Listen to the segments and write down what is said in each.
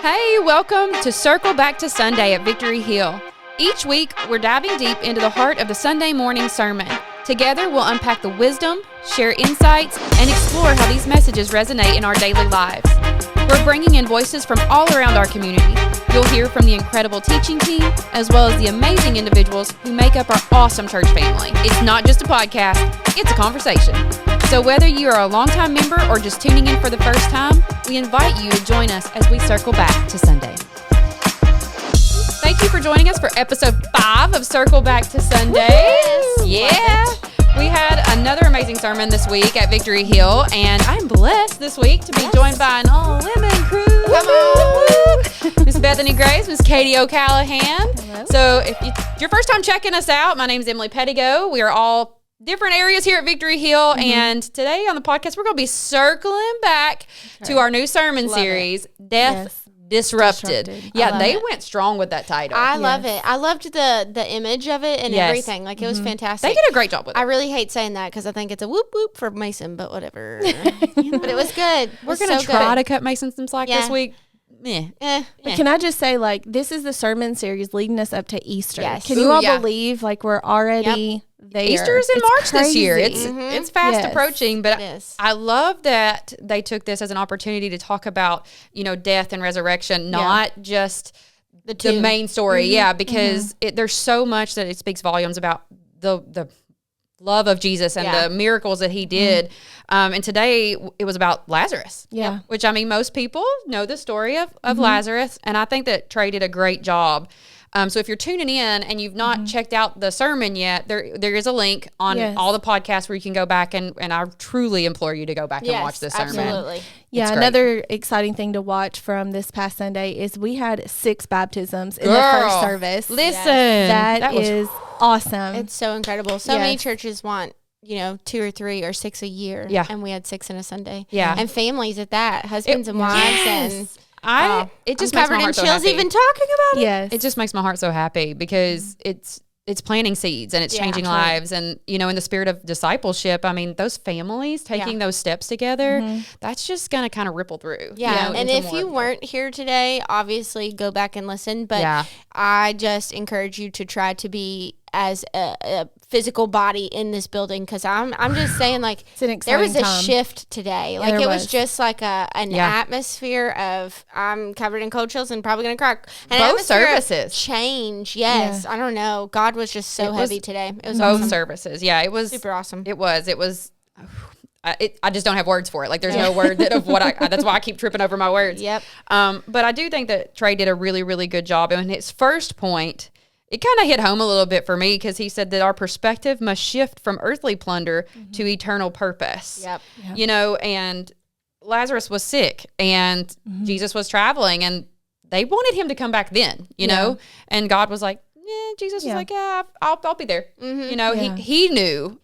Hey, welcome to Circle Back to Sunday at Victory Hill. Each week, we're diving deep into the heart of the Sunday morning sermon. Together, we'll unpack the wisdom, share insights, and explore how these messages resonate in our daily lives. We're bringing in voices from all around our community. You'll hear from the incredible teaching team, as well as the amazing individuals who make up our awesome church family. It's not just a podcast, it's a conversation. So whether you are a longtime member or just tuning in for the first time, we invite you to join us as we circle back to Sunday. Thank you for joining us for episode 5 of Circle Back to Sunday. Yeah. We had another amazing sermon this week at Victory Hill, and I'm blessed this week to be joined by an all-women crew. Come on. Miss Bethany Grace, Miss Katie O'Callahan. Hello. So if it's your first time checking us out, my name's Emily Pettigo. We are all different areas here at Victory Hill, and today on the podcast, we're going to be circling back to our new sermon series, Death Disrupted. Yeah, they went strong with that title. I love it. I loved the image of it and everything. Like, it was fantastic. They did a great job with it. I really hate saying that because I think it's a whoop whoop for Mason, but whatever. But it was good. We're going to try to cut Mason some slack this week. But can I just say, like, this is the sermon series leading us up to Easter. Yes. Can you all believe, like, we're already there? Easter is in March this year. It's fast approaching, but I love that they took this as an opportunity to talk about, death and resurrection, not just the main story. Because there's so much that it speaks volumes about the love of Jesus and the miracles that he did. And today it was about Lazarus. Yeah. Which, I mean, most people know the story of Lazarus. And I think that Trey did a great job. So if you're tuning in and you've not checked out the sermon yet, there is a link on all the podcasts where you can go back and I truly implore you to go back and watch this sermon. Absolutely. Yeah, another exciting thing to watch from this past Sunday is we had 6 baptisms in the first service. Listen. That is awesome. It's so incredible. So many churches want 2 or 3 or 6 a year. Yeah. And we had 6 in a Sunday. Yeah. And families at that, husbands and wives. And it just makes my heart so happy. Even talking about it. Yes. It just makes my heart so happy because it's planting seeds and it's changing lives. And, in the spirit of discipleship, I mean, those families taking those steps together, that's just going to kind of ripple through. Yeah. And if you weren't here today, obviously go back and listen. But I just encourage you to try to be as a physical body in this building, because I'm just saying, like, there was a shift today. Like, it was just like an atmosphere of I'm covered in cold chills and probably gonna cry. And both services change. Yes, I don't know. God was just so heavy today. It was both awesome. services. Yeah, it was super awesome. It was. I just don't have words for it. Like, there's no word of what that's why I keep tripping over my words. Yep. But I do think that Trey did a really, really good job. And his first point, it kind of hit home a little bit for me because he said that our perspective must shift from earthly plunder to eternal purpose. Yep. And Lazarus was sick and Jesus was traveling and they wanted him to come back then, you know, and God was like, Jesus was like, I'll be there. He knew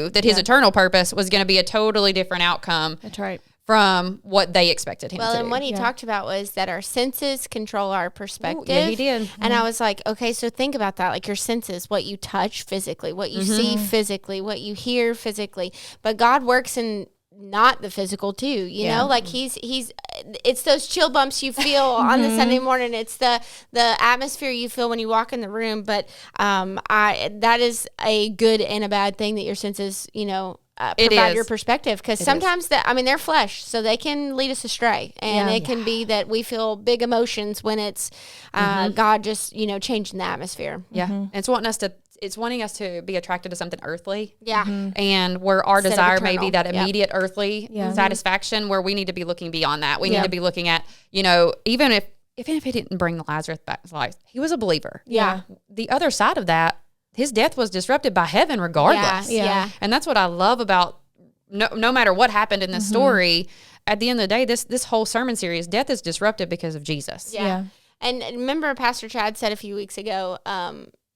that his eternal purpose was going to be a totally different outcome. That's right. From what they expected him to. Well, and what he talked about was that our senses control our perspective. Ooh, yeah, he did. And I was like, okay, so think about that. Like, your senses, what you touch physically, what you see physically, what you hear physically. But God works in not the physical too, you know, like it's those chill bumps you feel on the Sunday morning. It's the atmosphere you feel when you walk in the room. But that is a good and a bad thing, that your senses, provide your perspective, because sometimes they're flesh, so they can lead us astray, and it can be that we feel big emotions when it's God just changing the atmosphere. And it's wanting us to be attracted to something earthly, and where our Instead of eternal. May eternal. be that immediate earthly satisfaction, where we need to be looking beyond that. We need to be looking at, even if he didn't bring Lazarus back to life, he was a believer. The other side of that, his death was disrupted by heaven regardless. And that's what I love about no matter what happened in this story, at the end of the day, this whole sermon series, death is disrupted because of Jesus. And remember, Pastor Chad said a few weeks ago,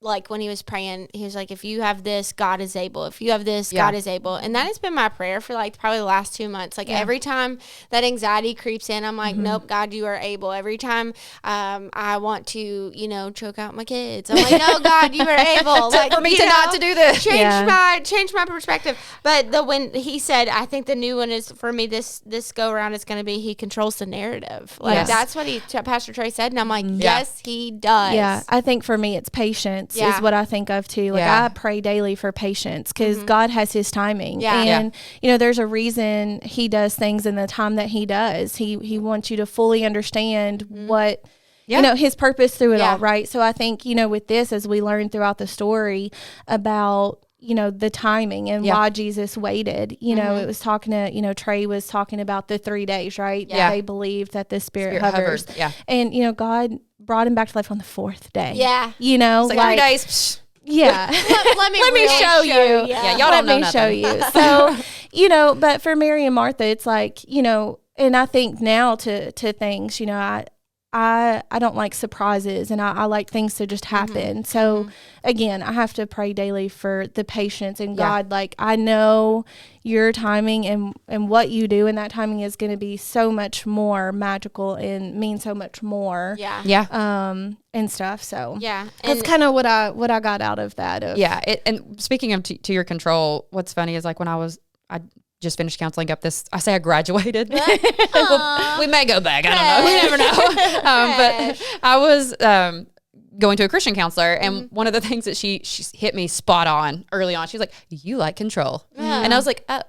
like when he was praying, he was like, if you have this, God is able. If you have this, God is able. And that has been my prayer for like probably the last 2 months. Like every time that anxiety creeps in, I'm like, nope, God, you are able. Every time I want to, you know, choke out my kids, I'm like, no, God, you are able. Like, for me to not to do this. Change my perspective. But when he said, I think the new one is for me, this go around is going to be, he controls the narrative. Like that's what Pastor Trey said. And I'm like, yes, he does. Yeah. I think for me, it's patience is what I think of too. Like I pray daily for patience because God has his timing. Yeah. And, you know, there's a reason he does things in the time that he does. He wants you to fully understand what, you know, his purpose through it all, right? So I think, you know, with this, as we learn throughout the story about, you know, the timing and why Jesus waited, you know, it was talking to, you know, Trey was talking about the 3 days, right? Yeah. They believed that the Spirit hovers. Yeah. And, you know, God brought him back to life on the 4th day. Yeah. You know, It's like 3 days. Psh. Yeah. Let me Let me show you. Yeah, y'all don't know Let me show you. So, you know, but for Mary and Martha, it's like, you know, and I think now to things, you know, I don't like surprises and I like things to just happen. So again, I have to pray daily for the patience and God, like I know your timing and what you do in that timing is going to be so much more magical and mean so much more. Yeah. Yeah. And stuff. So Yeah. that's kind of what I got out of that. And speaking of to your control, what's funny is like when I just finished counseling up this. I say I graduated. Well, we may go back. I don't know. We never know. But I was going to a Christian counselor, and one of the things that she hit me spot on early on. She's like, "You like control," and I was like, "Oh,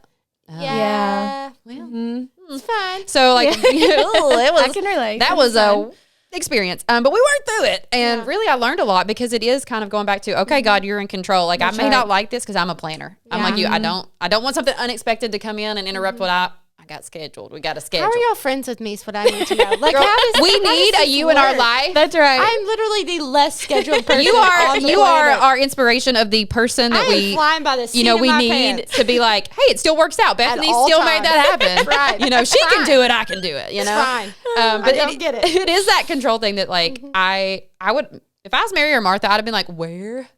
Yeah. well, It's fine. so like, it was. I can relate. That was a experience, but we worked through it, and really I learned a lot because it is kind of going back to, okay, God, you're in control. Like I may not like this because I'm a planner. I'm like you. I don't want something unexpected to come in and interrupt what I got scheduled. We got a schedule. How are y'all friends with me is what I need to know. Like, We need a you in our life. That's right. I'm literally the less scheduled person. You are on the you are planet. our inspiration of the person that I am flying by the seat of we my need pants. to be like, hey, it still works out. Bethany all still times. made that happen. Right. You know, she can do it. I can do it. You know, fine. But I don't get it. It is that control thing that like I would, if I was Mary or Martha, I'd have been like, where?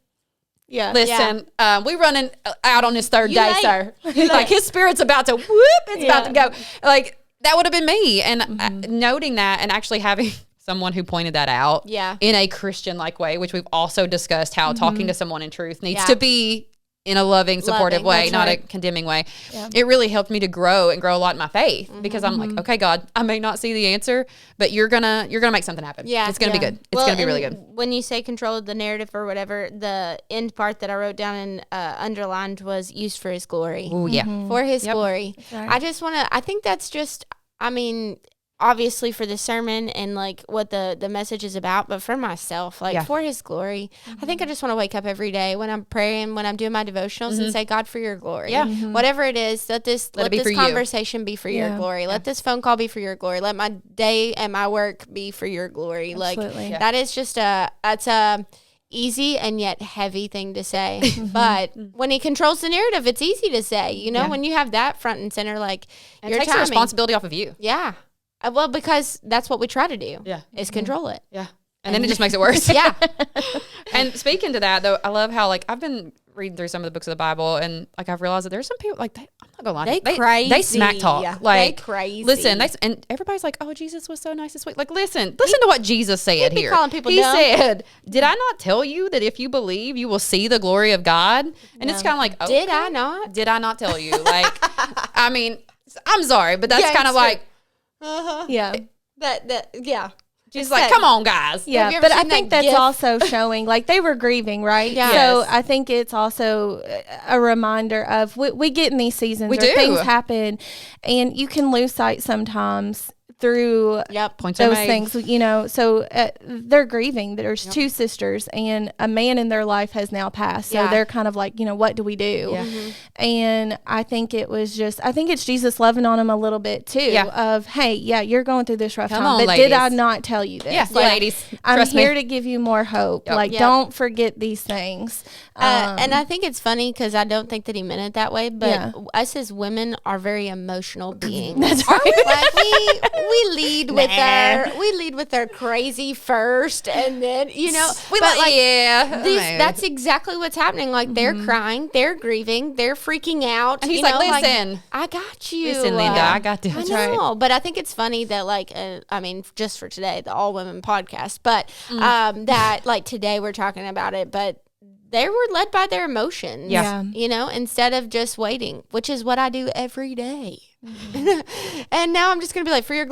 Yeah. Listen, we running out on this third You day, late. sir. Like his spirit's about to whoop. It's about to go. Like that would have been me. And noting that and actually having someone who pointed that out in a Christian-like way, which we've also discussed how talking to someone in truth needs to be in a loving, supportive way, not a condemning way. Yeah. It really helped me to grow a lot in my faith because I'm like, okay, God, I may not see the answer, but you're gonna make something happen. Yeah. It's gonna be good. It's gonna be really good. When you say control of the narrative or whatever, the end part that I wrote down and underlined was used for his glory. Oh yeah. For his glory. Right. I think that's just, I mean, obviously for the sermon and like what the message is about, but for myself, like for his glory, I think I just want to wake up every day when I'm praying, when I'm doing my devotionals and say, God, for your glory. Yeah. Whatever it is, let this conversation be for your glory. Let this phone call be for your glory. Let my day and my work be for your glory. Absolutely. Like that is just that's a easy and yet heavy thing to say. But when he controls the narrative, it's easy to say, you know, when you have that front and center, like It your takes the timing. responsibility off of you. Yeah. Well, because that's what we try to do. Yeah. Is control it. Yeah. And then it just makes it worse. Yeah. And speaking to that, though, I love how, like, I've been reading through some of the books of the Bible, and, like, I've realized that there's some people, like, I'm not gonna lie, they smack talk. Yeah. Like, They crazy. Listen, and everybody's like, oh, Jesus was so nice and sweet. Like, listen to what Jesus said be here. calling people he dumb. said, did I not tell you that if you believe, you will see the glory of God? And it's kind of like, Did okay. I not? Did I not tell you? Like, I mean, I'm sorry, but that's Yeah, kind of it's like, Yeah. Yeah. she's like, come on, guys. Yeah, Have you ever but I seen think that that's GIF? also showing, like, they were grieving, right? Yeah. So Yes. I think it's also a reminder of we get in these seasons We where do. things happen, and you can lose sight sometimes through Yep. Points are those made. things, you know. So they're grieving. There's two sisters, and a man in their life has now passed. So Yeah. they're kind of like, you know, what do we do? Yeah. And I think it's Jesus loving on them a little bit too. Yeah. Of, hey, yeah, you're going through this rough Come time, on, but did I ladies. not tell you this? Yeah, Like, ladies. I'm Trust here me. to give you more hope. Yep. Like, Yep. don't forget these things. And I think it's funny because I don't think that he meant it that way, but Yeah. us as women are very emotional beings. That's right. Like we lead with our crazy first, and then that's exactly what's happening. Like they're crying, they're grieving, they're freaking out, and he's like, "Listen, I got you. Listen, Linda, I got this." I know, but I think it's funny that just for today, the all women podcast, but that like today we're talking about it, but they were led by their emotions, instead of just waiting, which is what I do every day. And now I'm just going to be like, for your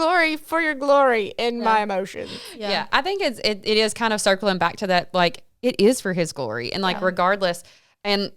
glory in my emotions. Yeah. I think it is kind of circling back to that, like, it is for his glory. And like, regardless, and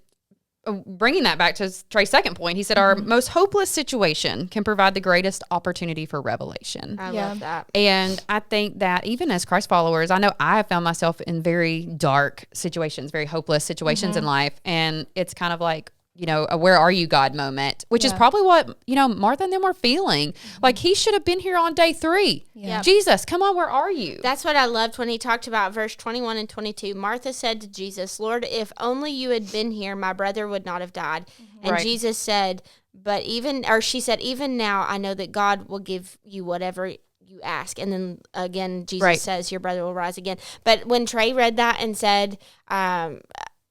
bringing that back to Trey's second point, he said, our most hopeless situation can provide the greatest opportunity for revelation. I love that. And I think that even as Christ followers, I know I have found myself in very dark situations, very hopeless situations in life. And it's kind of like, a where are you, God moment, which is probably what, Martha and them were feeling. Like, he should have been here on day 3. Yeah. Jesus, come on, where are you? That's what I loved when he talked about verse 21 and 22. Martha said to Jesus, Lord, if only you had been here, my brother would not have died. And Jesus said, she said, even now I know that God will give you whatever you ask. And then again, Jesus says, your brother will rise again. But when Trey read that and said,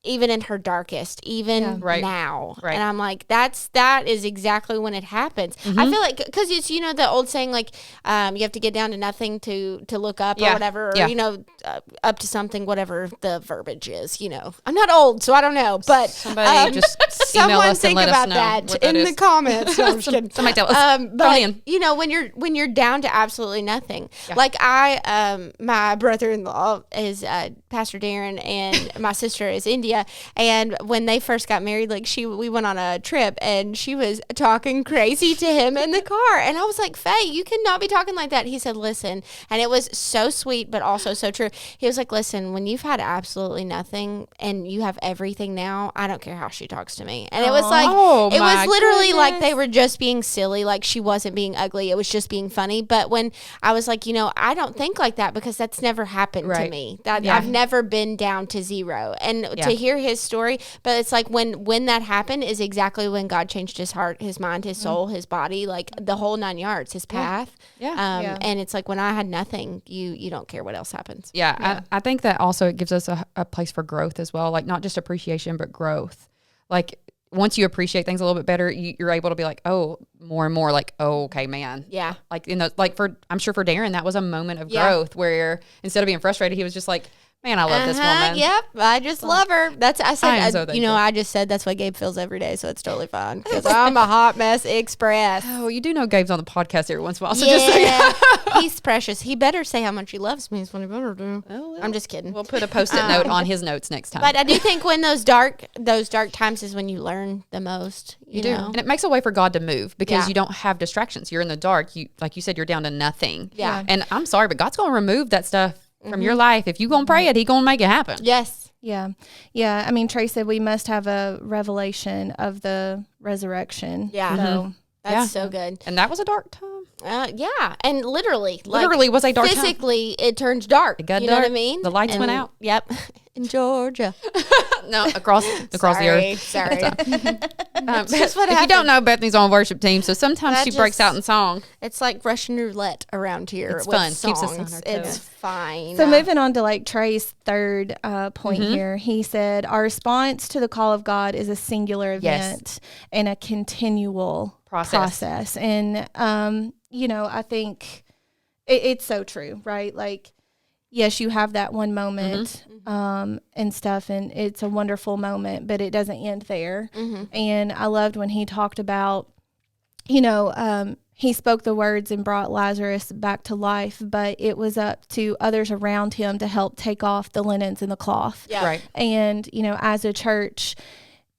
even in her darkest, even now. Right. And I'm like, that is exactly when it happens. I feel like, because it's, the old saying, like, you have to get down to nothing to look up or whatever, or, up to something, whatever the verbiage is, I'm not old, so I don't know, but somebody just someone think about that in the comments. No, I'm just kidding. Somebody tell us. But, when you're down to absolutely nothing, like my brother-in-law is Pastor Darren, and my sister is India. And when they first got married, like we went on a trip, and she was talking crazy to him in the car, and I was like, Faye, you cannot be talking like that. He said, listen, and it was so sweet but also so true. He was like, listen, when you've had absolutely nothing and you have everything now, I don't care how she talks to me. And it was like, it was literally like they were just being silly, like she wasn't being ugly, it was just being funny. But when I was like, I don't think like that, because that's never happened to me. I've never been down to zero. And to hear his story, but it's like when that happened is exactly when God changed his heart, his mind, his soul, his body, like the whole 9 yards, his path. And it's like when I had nothing, you don't care what else happens. I think that also it gives us a place for growth as well, like not just appreciation but growth. Like once you appreciate things a little bit better, you're able to be like, oh, more and more, like, oh, okay, man. Yeah. Like I'm sure for Darren that was a moment of growth where instead of being frustrated, he was just like, man, I love this woman. Yep, I just love her. I just said that's what Gabe feels every day, so it's totally fine, because I'm a hot mess express. Oh, you do know Gabe's on the podcast every once in a while, so he's precious. He better say how much he loves me. Is what he better do. Oh, well, I'm just kidding. We'll put a post-it note on his notes next time. But I do think when those dark times is when you learn the most. You do, and it makes a way for God to move, because you don't have distractions. You're in the dark. You, like you said, you're down to nothing. Yeah. And I'm sorry, but God's going to remove that stuff from your life. If you gonna pray it, he gonna make it happen. Yes. Yeah. I mean, Trey said we must have a revelation of the resurrection. Yeah. So, that's so good. And that was a dark time. And literally was a dark time. Physically, it turned dark. It got you dark. know what I mean? The lights went out. Yep. In Georgia. No, across the earth. Sorry. Just what if you don't know, Bethany's on worship team, so sometimes she breaks out in song. It's like Russian roulette around here. It's with fun. Songs. Keeps us on our toes. It's fine. So moving on to like Trey's third point here, he said our response to the call of God is a singular event and a continual process. And I think it's so true, right? Like, yes, you have that one moment and stuff, and it's a wonderful moment, but it doesn't end there. And I loved when he talked about, he spoke the words and brought Lazarus back to life, but it was up to others around him to help take off the linens and the cloth. Yeah. Right. And, as a church,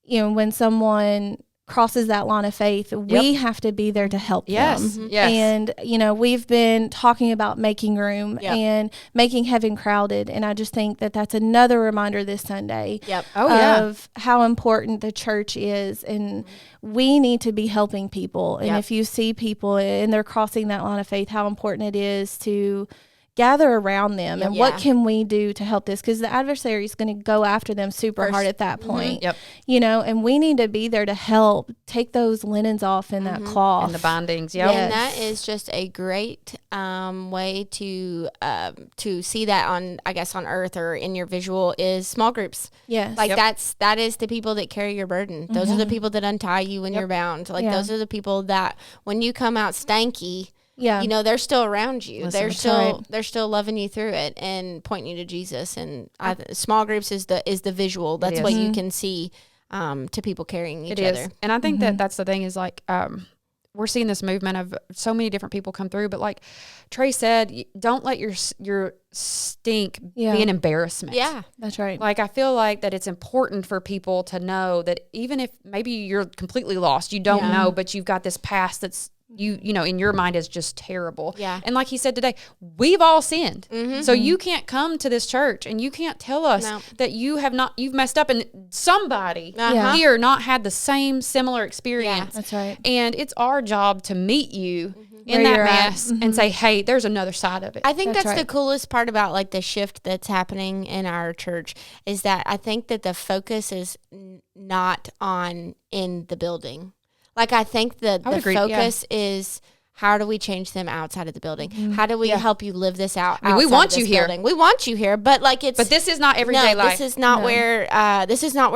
when someone crosses that line of faith, we have to be there to help them. Yes. And, we've been talking about making room and making heaven crowded. And I just think that that's another reminder this Sunday of how important the church is. And we need to be helping people. And if you see people and they're crossing that line of faith, how important it is to gather around them and what Yeah. can we do to help this, because the adversary is going to go after them super hard at that point. Yep. You know, and we need to be there to help take those linens off in that cloth And the bindings. Yep. And that is just a great way to see that on, I guess, on earth or in your visual is small groups. Yes. Like that is the people that carry your burden. Those are the people that untie you when you're bound. Like those are the people that when you come out stanky, yeah. you know, they're still around you. Listen, They're that's still they're still loving you through it and pointing you to Jesus. And small groups is the visual. That's what you can see to people carrying each other. And I think that that's the thing is like we're seeing this movement of so many different people come through, but like Trey said, don't let your stink be an embarrassment. Yeah. That's right. Like, I feel like that it's important for people to know that even if maybe you're completely lost, you don't know, but you've got this past that's you know, in your mind is just terrible. Yeah. And like he said today, we've all sinned. So you can't come to this church and you can't tell us that you've messed up and somebody here not had the same similar experience. That's right. And it's our job to meet you in Where that you're at. mess and say, hey, there's another side of it. I think That's that's the right. coolest part about like the shift that's happening in our church is that I think that the focus is not on in the building. Like I think that I would the agree, focus is how do we change them outside of the building? How do we help you live this out? I mean, we outside want of you this here. building? We want you here, but like But this is not everyday life. This is not where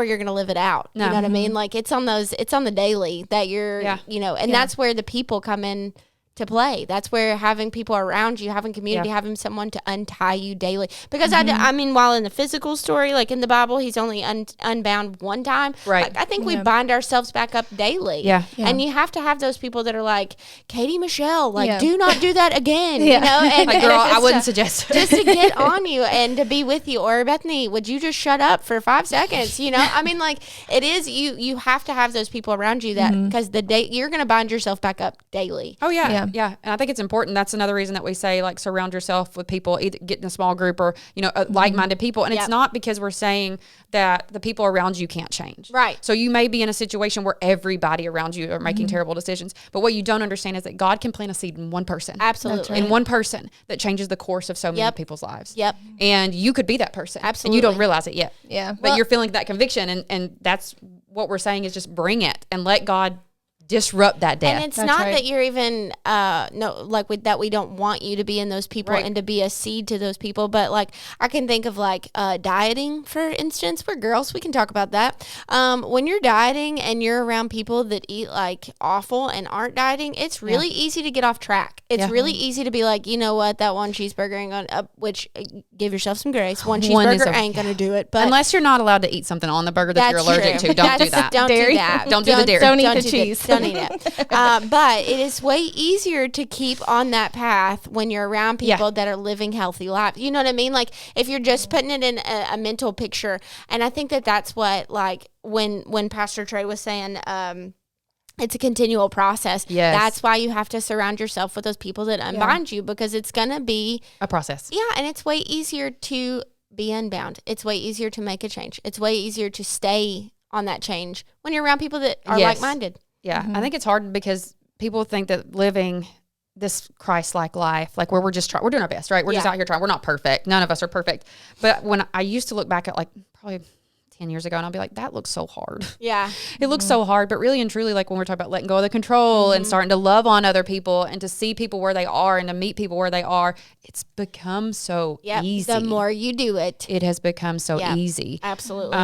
you're going to live it out. No. You know what I mean? Like it's on the daily that you're, you know, and that's where the people come in to play. That's where having people around you, having community, having someone to untie you daily. Because I mean, while in the physical story, like in the Bible, he's only unbound one time. Right. Like, I think we bind ourselves back up daily. Yeah. And you have to have those people that are like, Katie Michelle, like, Yeah. do not do that again. You know? And Like, girl, I just wouldn't to- suggest it. just to get on you and to be with you. Or Bethany, would you just shut up for 5 seconds? You know, I mean, like it is, you have to have those people around you that, because the day you're going to bind yourself back up daily. Oh Yeah. yeah. And I think it's important. That's another reason that we say like surround yourself with people, either get in a small group or, you know, like-minded people. And it's not because we're saying that the people around you can't change. Right. So you may be in a situation where everybody around you are making terrible decisions. But what you don't understand is that God can plant a seed in one person. Absolutely. In one person that changes the course of so many people's lives. Yep. And you could be that person. Absolutely. And you don't realize it yet. Yeah. But you're feeling that conviction. And that's what we're saying is just bring it and let God disrupt that death. And it's That's not right. that you're even that we don't want you to be in those people and to be a seed to those people, but like I can think of like dieting, for instance. We're girls, we can talk about that. When you're dieting and you're around people that eat like awful and aren't dieting, it's really easy to get off track. It's really easy to be like, you know what, that one cheeseburger ain't gonna, which give yourself some grace. One cheeseburger ain't gonna do it. But unless you're not allowed to eat something on the burger that you're allergic to, don't do that. Don't Dairy. do that. Don't do the dairy. Don't eat the do cheese. Don't eat it. But it is way easier to keep on that path when you're around people that are living healthy lives. You know what I mean? Like if you're just putting it in a mental picture. And I think that that's what, like when Pastor Trey was saying, it's a continual process. Yes. That's why you have to surround yourself with those people that unbind you, because it's going to be, A process. and it's way easier to be unbound. It's way easier to make a change. It's way easier to stay on that change when you're around people that are like-minded. Yeah. I think it's hard because people think that living this Christ-like life, like where we're just we're doing our best, right? We're just out here trying. We're not perfect. None of us are perfect. But when I used to look back at like probably 10 years ago and I'll be like, that looks so hard. Yeah. It looks so hard, but really and truly, like when we're talking about letting go of the control and starting to love on other people and to see people where they are and to meet people where they are, it's become so easy. The more you do it. It has become so easy. Absolutely.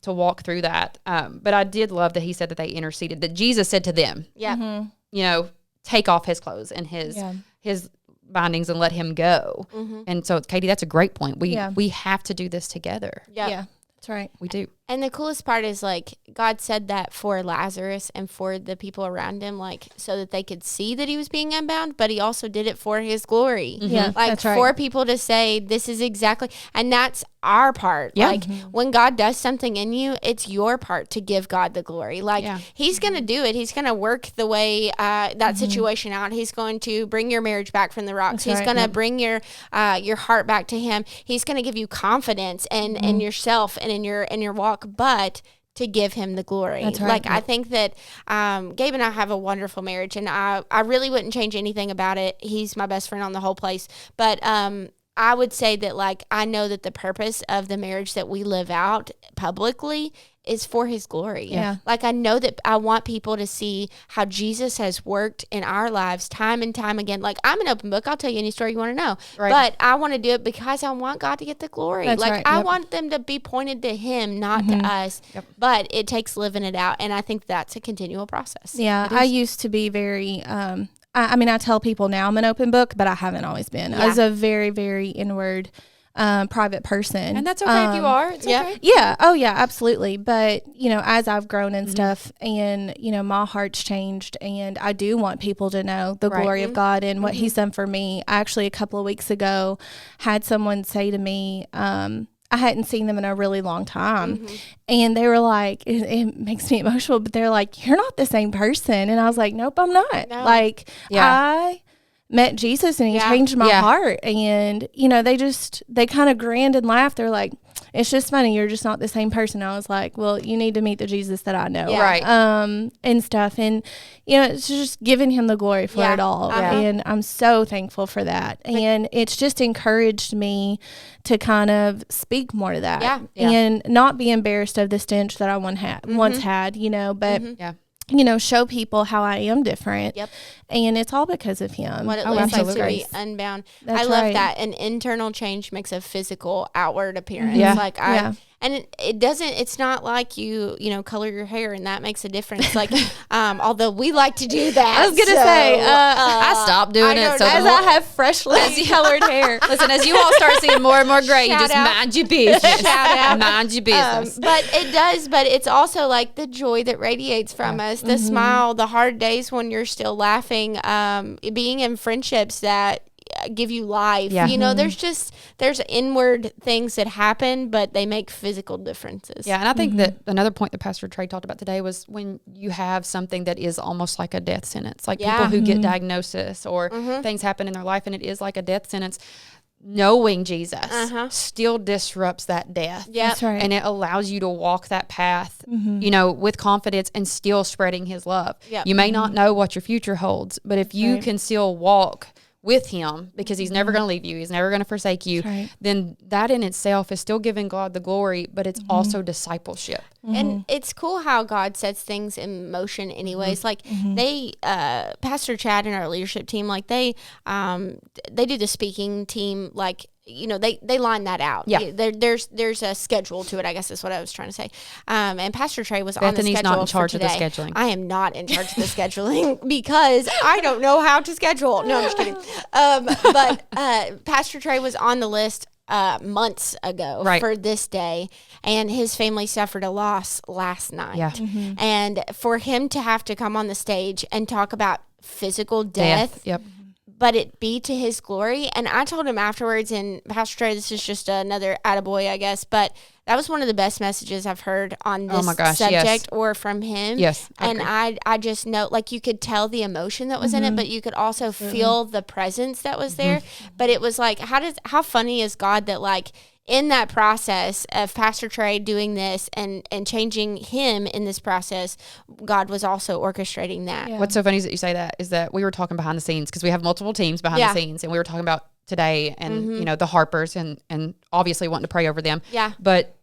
To walk through that. But I did love that he said that they interceded, that Jesus said to them, Yeah. you know, take off his clothes and his bindings and let him go. And so, Katie, that's a great point. We have to do this together. Yeah. That's right. We do. And the coolest part is like God said that for Lazarus and for the people around him, like so that they could see that he was being unbound, but he also did it for his glory. Yeah, Like that's right. for people to say this is exactly, and that's our part. Yeah. Like when God does something in you, it's your part to give God the glory. Like he's going to do it. He's going to work the way that situation out. He's going to bring your marriage back from the rocks. That's He's right. going to bring your heart back to him. He's going to give you confidence in yourself and in your walk, but to give him the glory. That's right. Like I think that Gabe and I have a wonderful marriage, and I really wouldn't change anything about it. He's my best friend on the whole place. But I would say that, like, I know that the purpose of the marriage that we live out publicly is for his glory. Yeah. Like, I know that I want people to see how Jesus has worked in our lives time and time again. Like, I'm an open book. I'll tell you any story you want to know. Right. But I want to do it because I want God to get the glory. That's like, right. I Yep. want them to be pointed to him, not to us. Yep. But it takes living it out. And I think that's a continual process. Yeah, I used to be very, I mean, I tell people now I'm an open book, but I haven't always been. I was a very, very inward, private person. And that's okay if you are. It's yeah. okay. Yeah. Oh, yeah, absolutely. But, you know, as I've grown and stuff and, you know, my heart's changed and I do want people to know the Right. glory of God and what he's done for me. I actually, a couple of weeks ago, had someone say to me, I hadn't seen them in a really long time. And they were like, it makes me emotional, but they're like, you're not the same person. And I was like, nope, I'm not. No. Like, Yeah. I met Jesus and he Yeah. changed my Yeah. heart. And, you know, they kind of grinned and laughed. They're like, it's just funny. You're just not the same person. I was like, well, you need to meet the Jesus that I know. Yeah. Right. And stuff. And, you know, it's just giving him the glory for Yeah. it all. Uh-huh. And I'm so thankful for that. And it's just encouraged me to kind of speak more to that. Yeah. Yeah. And not be embarrassed of the stench that I once had, you know, but, Yeah. you know, show people how I am different. Yep. And it's all because of him. What it Oh, looks like to absolutely. be unbound. That's I love right. that. An internal change makes a physical outward appearance. Yeah. Like Yeah. and it doesn't, it's not like you know, color your hair and that makes a difference. Like, although we like to do that. I was going to say, I stopped doing I it. don't So know. the as more- I have freshly colored hair. listen, as you all start seeing more and more gray, you Shout just out. mind your business. Shout out. Mind your business. But it does, but it's also like the joy that radiates from us, the smile, the hard days when you're still laughing, being in friendships that give you life. Yeah. You know, there's inward things that happen, but they make physical differences. Yeah, and I think that another point that Pastor Trey talked about today was when you have something that is almost like a death sentence, like Yeah. people who get diagnosis or things happen in their life and it is like a death sentence, knowing Jesus still disrupts that death. Yep. That's right. And it allows you to walk that path, you know, with confidence and still spreading his love. Yep. You may not know what your future holds, but if you right. can still walk with him because he's never going to leave you, he's never going to forsake you, right. then that in itself is still giving God the glory, but it's also discipleship. And it's cool how God sets things in motion anyways. Like they, Pastor Chad and our leadership team, like they do the speaking team, like, you know, they line that out. Yeah. There's a schedule to it, I guess is what I was trying to say. And Pastor Trey was on the Bethany's schedule not in charge for of the today. scheduling. I am not in charge of the scheduling because I don't know how to schedule. No, I'm just kidding. But Pastor Trey was on the list months ago Right. for this day, and his family suffered a loss last night. Yeah. And for him to have to come on the stage and talk about physical death, Yep. but it be to his glory. And I told him afterwards, and Pastor Trey, this is just another attaboy, I guess, but that was one of the best messages I've heard on this my gosh, subject yes. or from him. Yes, I And agree. I just know, like, you could tell the emotion that was in it, but you could also feel the presence that was there. But it was like, how funny is God that, like, in that process of Pastor Trey doing this and changing him in this process, God was also orchestrating that. Yeah. What's so funny is that you say that is that we were talking behind the scenes because we have multiple teams behind Yeah. the scenes, and we were talking about today and you know the Harpers and obviously wanting to pray over them. Yeah. But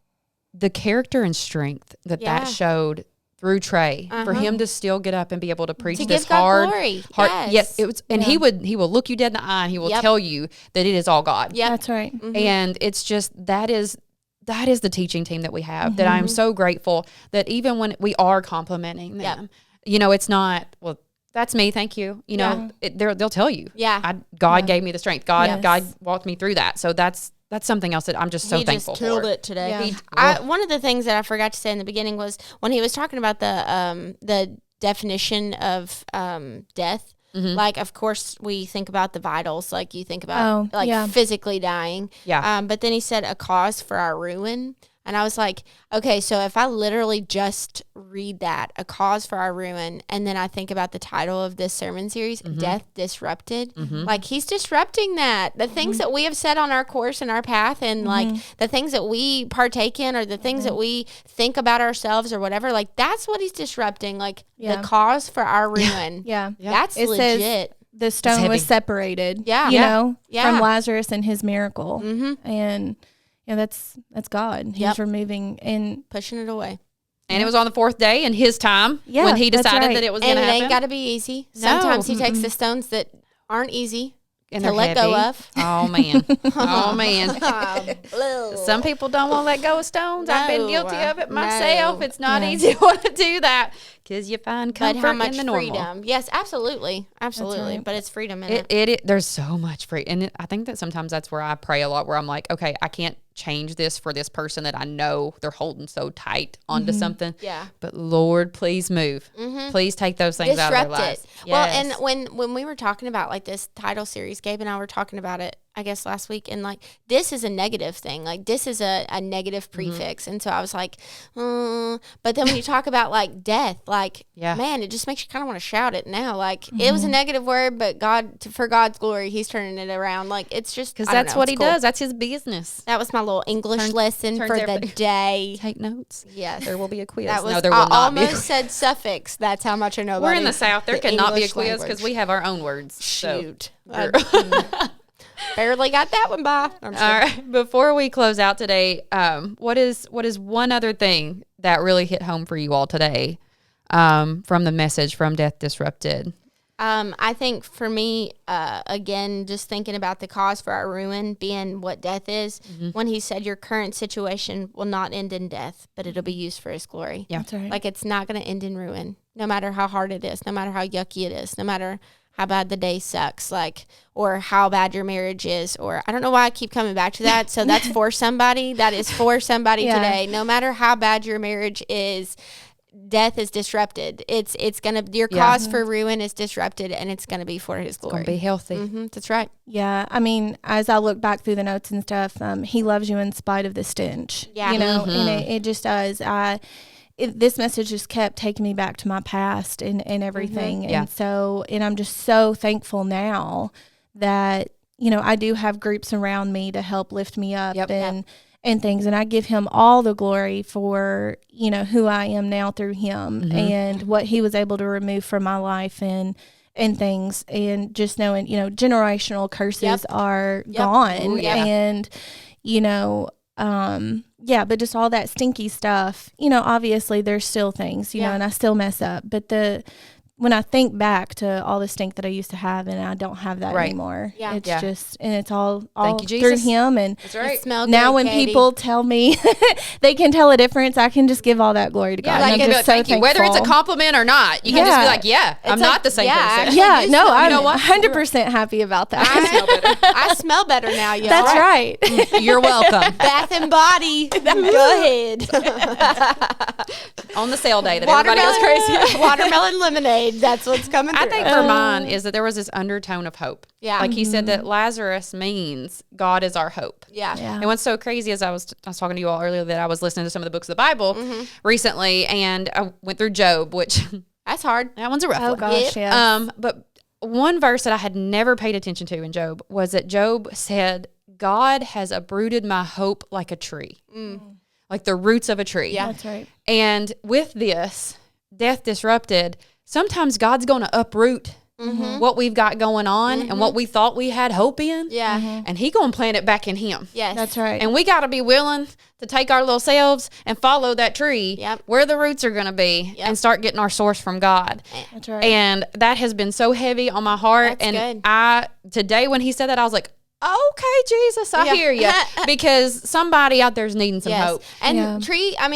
the character and strength that Yeah. showed through Trey for him to still get up and be able to preach To this give God hard, glory. yes, it was, and he will look you dead in the eye and he will Yep. tell you that it is all God. Yep. That's right. And it's just that is the teaching team that we have that I'm so grateful that even when we are complimenting them, you know, it's not, well, that's me. Thank you. You know, they'll tell you, Yeah. God gave me the strength. Yes. God walked me through that. So that's something else that I'm just so he thankful just killed for. it today. Yeah. One of the things that I forgot to say in the beginning was when he was talking about the definition of death. Like, of course, we think about the vitals, like you think about physically dying. Yeah. But then he said a cause for our ruin. And I was like, okay, so if I literally just read that, a cause for our ruin, and then I think about the title of this sermon series, Death Disrupted, like he's disrupting that. The things that we have set on our course and our path, and like the things that we partake in, or the things that we think about ourselves or whatever, like that's what he's disrupting, like the cause for our ruin. Yeah. That's It legit. says the stone heavy. was separated. Yeah. You Yeah. know, Yeah. from Lazarus and his miracle. Mm-hmm. And that's God. He's Yep. removing and Pushing it away. And it was on the fourth day in his time Yeah, when he that's decided right. that it was And going it to happen. ain't got to be easy. No. Sometimes he takes the stones that aren't easy And to they're let go heavy. of. Oh, man. Oh, man. Some Some people don't want to let go of stones. I've been No. guilty of it myself. No. It's not Yeah. easy to want to do that because you find But comfort how much in the normal. freedom? Yes, absolutely. Absolutely. right. But it's freedom in it. There's so much free, and I think that sometimes that's where I pray a lot. Where I'm like, okay, I can't change this for this person that I know they're holding so tight onto something. Yeah. But Lord, please move. Please take those things out of Disrupt their lives. it. Well, Yes. and when we were talking about like this title series, Gabe and I were talking about it, I guess last week, and like this is a negative thing. Like this is a negative prefix. And so I was like, but then when you talk about like death, like Yeah. man, it just makes you kind of want to shout it now. Like it was a negative word, but for God's glory, He's turning it around. Like it's just Because I don't that's know, what it's he cool. does. That's his business. That was my little English lesson turns for the everything- day. Take notes. Yes. There will be a quiz. That was no, there I will not be. almost said suffix. That's how much I know about We're in the it. South. There The could not be a English quiz language. because we have our own words. Shoot. So. Barely got that one by. I'm sure. All right. Before we close out today, what is one other thing that really hit home for you all today from the message from Death Disrupted? I think for me, again, just thinking about the cause for our ruin being what death is, when he said your current situation will not end in death, but it'll be used for his glory. Yeah. That's right. Like it's not going to end in ruin, no matter how hard it is, no matter how yucky it is, no matter how bad the day sucks, like, or how bad your marriage is, or I don't know why I keep coming back to that. So that's for somebody. That is for somebody Yeah. today. No matter how bad your marriage is, death is disrupted. It's gonna your Yeah. cause for ruin is disrupted, and it's gonna be for His Gonna glory. be healthy. That's right. Yeah, I mean, as I look back through the notes and stuff, he loves you in spite of the stench. Yeah. You know, and it just does. This message just kept taking me back to my past and everything. Yeah. And so, and I'm just so thankful now that, you know, I do have groups around me to help lift me up Yep. and things. And I give him all the glory for, you know, who I am now through him and what he was able to remove from my life and things, and just knowing, you know, generational curses Yep. are Yep. gone. Ooh, yeah. And, you know, yeah, but just all that stinky stuff, you know, obviously there's still things, you know, Yeah. and I still mess up, but when I think back to all the stink that I used to have, and I don't have that Right. anymore, Yeah. it's Yeah. just, and it's all Thank you, through Jesus. him. And That's right. It smelled now good, when Katie. people tell me they can tell a difference, I can just give all that glory to God. Yeah, And like I'm you can be just like, thank so you. Whether it's a thankful. compliment or not, you can just be Yeah. like, yeah, I'm like- not the same yeah, person. actually, Yeah, you no, smell- I'm know what? 100% happy about that. I smell better now, y'all. That's right. You're welcome. Bath and Body. Go ahead. On the sale day that everybody goes crazy. Watermelon lemonade. That's what's coming through. I think for mine is that there was this undertone of hope. Yeah. Like he said that Lazarus means God is our hope. Yeah. Yeah. And what's so crazy is I was talking to you all earlier that I was listening to some of the books of the Bible recently, and I went through Job, which That's hard. that one's a rough Oh one. gosh, yeah. But one verse that I had never paid attention to in Job was that Job said, God has uprooted my hope like a tree, like the roots of a tree. Yeah. That's right. And with this, Death Disrupted, sometimes God's going to uproot what we've got going on and what we thought we had hope in. Yeah. And he going to plant it back in him. Yes. That's right. And we got to be willing to take our little selves and follow that tree Yep. where the roots are going to be Yep. and start getting our source from God. That's right. And that has been so heavy on my heart. That's And good. today when he said that, I was like, okay, Jesus, I Yeah. hear you. Because somebody out there is needing some Yes. hope. And Yeah.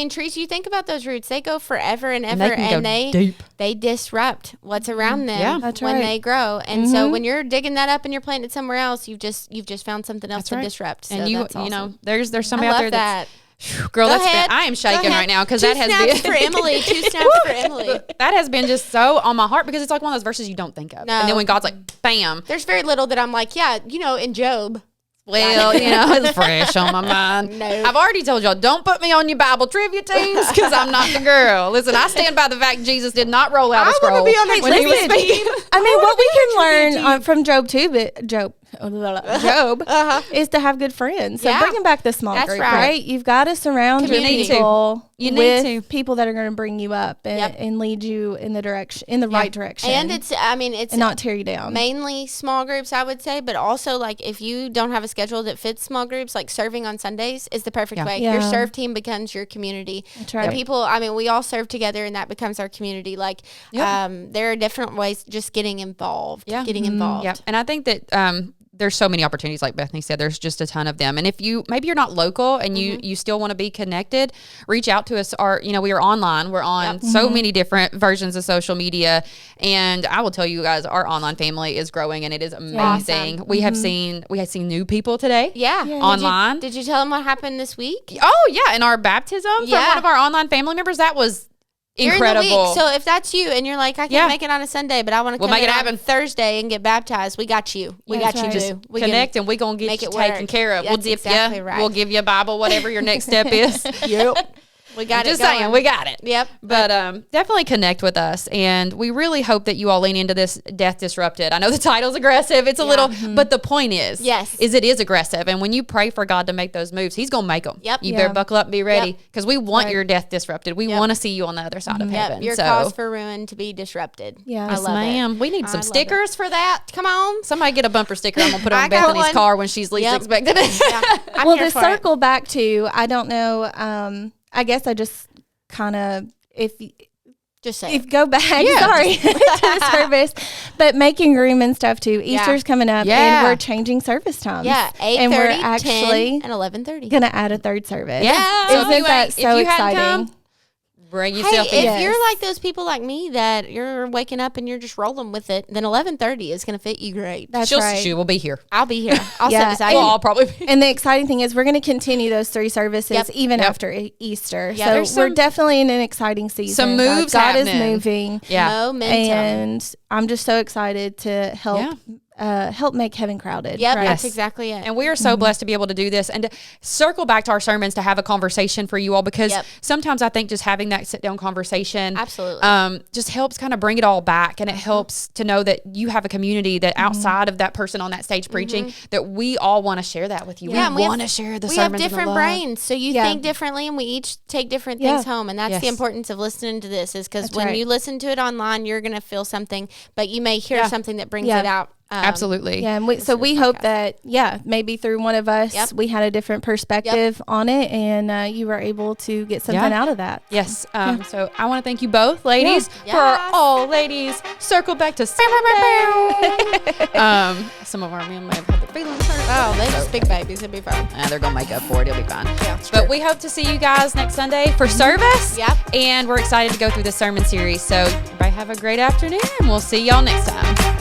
trees, you think about those roots, they go forever and ever, they can go deep. they disrupt what's around them Yeah. That's when right. they grow. And so when you're digging that up and you're planting it somewhere else, you've just found something else That's to right. disrupt. So And that's you know, awesome. there's I somebody out love there that. that's, girl, Go that's ahead. been, I am Go shaking ahead. right now because 2 that has snaps been for Emily. 2 snaps for Emily. that has been just so on my heart because it's like one of those verses you don't think of. No. And then when God's like, bam, There's very little that I'm like, yeah, you know, in Job. well, you know, it's fresh on my mind. No. I've already told y'all, don't put me on your Bible trivia teams because I'm not the girl. Listen, I stand by the fact Jesus did not roll out a I wanna scroll be on a when he was trivia speaking. I mean, what we can learn from Job too, but Job, Job, is to have good friends. So Yeah. bringing back the small That's group, right. right? You've got to surround your Community. people You need with to. people that are going to bring you up and, Yep. and lead you in the direction, in the right direction, And it's and not tear you down. mainly small groups, I would say, but also like if you don't have a schedule that fits small groups, like serving on Sundays is the perfect way. Your Yeah. serve team becomes your community. That's right. The people, I mean, we all serve together and that becomes our community. Like, there are different ways just getting involved. Yeah. Getting Mm-hmm. involved. Yeah, and I think that there's so many opportunities, like Bethany said. There's just a ton of them. And if you maybe you're not local and you still want to be connected, reach out to us. We are online. We're on so many different versions of social media, and I will tell you guys, our online family is growing and it is amazing. We have seen new people today. Yeah. Online. Did you tell them what happened this week? Oh yeah, and our baptism from Yeah. one of our online family members, that was incredible. During the week. So if that's you and you're like, I can't Yeah. make it on a Sunday, but I want to We'll come make in it on happen. Thursday and get baptized, we got you. We Yeah, got that's you, right. boo. Just We connect and we're going to make get it you taken work. care of. We'll That's dip exactly you. right. We'll give you a Bible, whatever your next step is. Yep. We got Just it going. saying, we got it. Yep. But definitely connect with us. And we really hope that you all lean into this Death Disrupted. I know the title's aggressive. It's a little, but the point is, Yes. is it is aggressive. And when you pray for God to make those moves, he's going to make them. Yep. You Yeah. better buckle up and be ready, Yep. because we want Right. your death disrupted. We Yep. want to see you on the other side of heaven. Yep. Your so, cause for ruin to be disrupted. Yeah. I Yes, love ma'am. it. We need I some love stickers for that. Come on. Somebody get a bumper sticker. I'm going to put it I on got Bethany's one. car when she's least Yep. expected it. Yeah. I'm Well, here to for it. circle back to, I don't know. I guess I just kind of Just say if it. go back, Yeah, sorry, to the service, but making room and stuff too. Yeah. Easter's coming up, Yeah. and we're changing service times. Yeah, 8:30, and we're 10, actually and 11:30. gonna add a third service. Yeah. So if Isn't you that ain't- so if you hadn't exciting? come, bring Hey, yourself if in. Yes. you're like those people like me that you're waking up and you're just rolling with it, then 11:30 is going to fit you great. That's She'll, right. she will be here. I'll be here. I'll Yeah, sit beside We'll you. all probably be. And the exciting thing is we're going to continue those 3 services Yep. even Yep. after Easter. Yeah, so there's we're some- definitely in an exciting season. some moves God is happening. moving, Yeah. Momentum. and I'm just so excited to help help make heaven crowded. Yep, right? that's exactly it. And we are so blessed to be able to do this and to circle back to our sermons to have a conversation for you all, because Yep. sometimes I think just having that sit down conversation Absolutely. just helps kind of bring it all back, and it helps to know that you have a community that outside of that person on that stage preaching, that we all want to share that with you. Yeah, and we we want to have- share the we have sermons and the different love. brains, so you Yeah. think differently, and we each take different Yeah. things home, and that's the Yes. importance of listening to this. Is because That's when right. you listen to it online, you're going to feel something, but you may hear Yeah. something that brings Yeah. it out. Absolutely. Yeah, and so we hope that, maybe through one of us, Yep. we had a different perspective on it, and you were able to get something out of that. Yes. So I want to thank you both, ladies, Yeah. for our Yes. all ladies. Circle back to Sunday. Some of our men may have had their feelings hurt. Oh, they just big babies. It'll be fine. They're going to make up for it. It'll be fine. Yeah, But we hope to see you guys next Sunday for service. Yep. And we're excited to go through this sermon series. So everybody have a great afternoon. We'll see y'all next time.